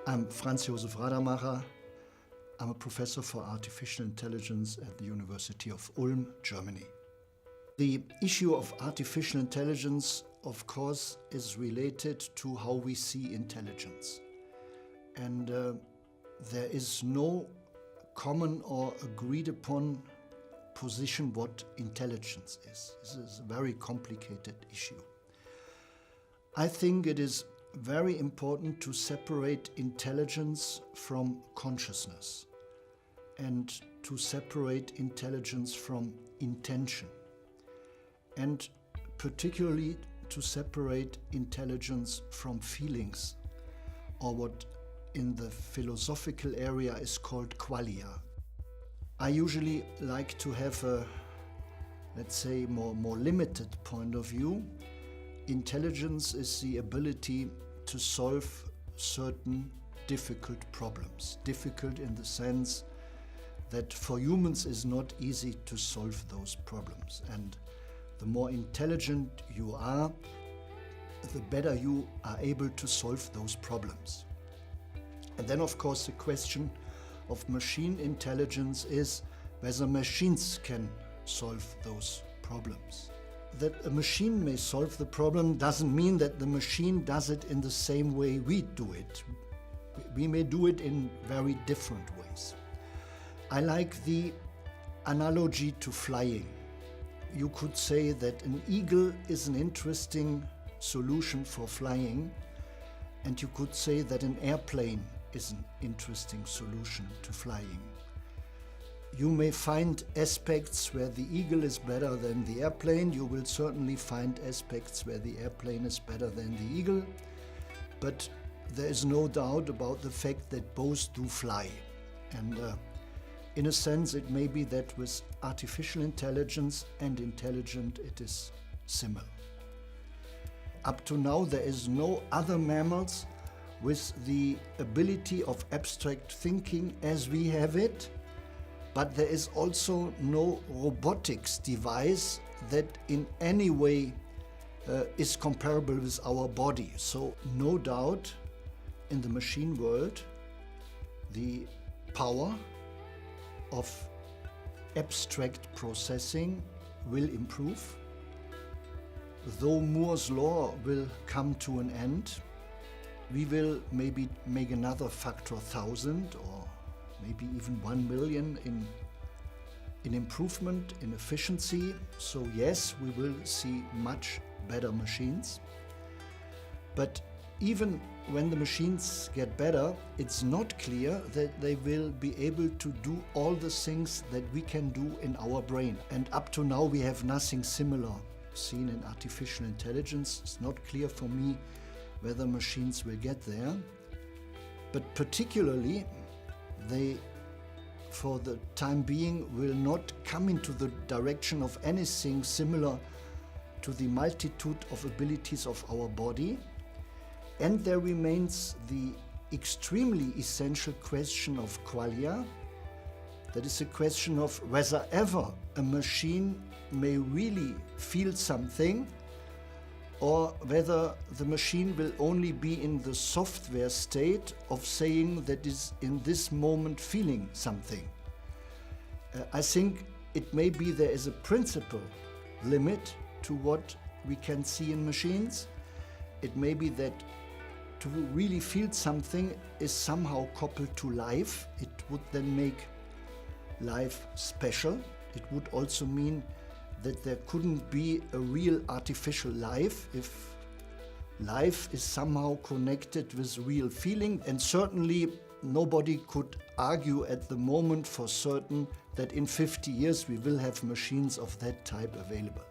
I'm Franz Josef Radermacher. I'm a professor for artificial intelligence at the University of Ulm, Germany. The issue of artificial intelligence, of course, is related to how we see intelligence. And there is no common or agreed upon position what intelligence is. This is a very complicated issue. I think it is very important to separate intelligence from consciousness and to separate intelligence from intention, and particularly to separate intelligence from feelings, or what in the philosophical area is called qualia. I usually like to have a, let's say, more limited point of view. Intelligence is the ability to solve certain difficult problems. Difficult in the sense that for humans it's not easy to solve those problems. And the more intelligent you are, the better you are able to solve those problems. And then, of course, the question of machine intelligence is whether machines can solve those problems. That a machine may solve the problem doesn't mean that the machine does it in the same way we do it. We may do it in very different ways. I like the analogy to flying. You could say that an eagle is an interesting solution for flying, and you could say that an airplane is an interesting solution to flying. You may find aspects where the eagle is better than the airplane. You will certainly find aspects where the airplane is better than the eagle. But there is no doubt about the fact that both do fly. And in a sense, it may be that with artificial intelligence and intelligent, it is similar. Up to now, there is no other mammals with the ability of abstract thinking as we have it. But there is also no robotics device that in any way is comparable with our body. So no doubt in the machine world, the power of abstract processing will improve. Though Moore's law will come to an end, we will maybe make another factor 1,000 or maybe even 1 million in improvement in efficiency. So yes, we will see much better machines. But even when the machines get better, it's not clear that they will be able to do all the things that we can do in our brain. And up to now, we have nothing similar seen in artificial intelligence. It's not clear for me whether machines will get there. But particularly, they, for the time being, will not come into the direction of anything similar to the multitude of abilities of our body. And there remains the extremely essential question of qualia. That is a question of whether ever a machine may really feel something, or whether the machine will only be in the software state of saying that is in this moment feeling something. I think it may be there is a principal limit to what we can see in machines. It may be that to really feel something is somehow coupled to life. It would then make life special. It would also mean that there couldn't be a real artificial life if life is somehow connected with real feeling. And certainly nobody could argue at the moment for certain that in 50 years we will have machines of that type available.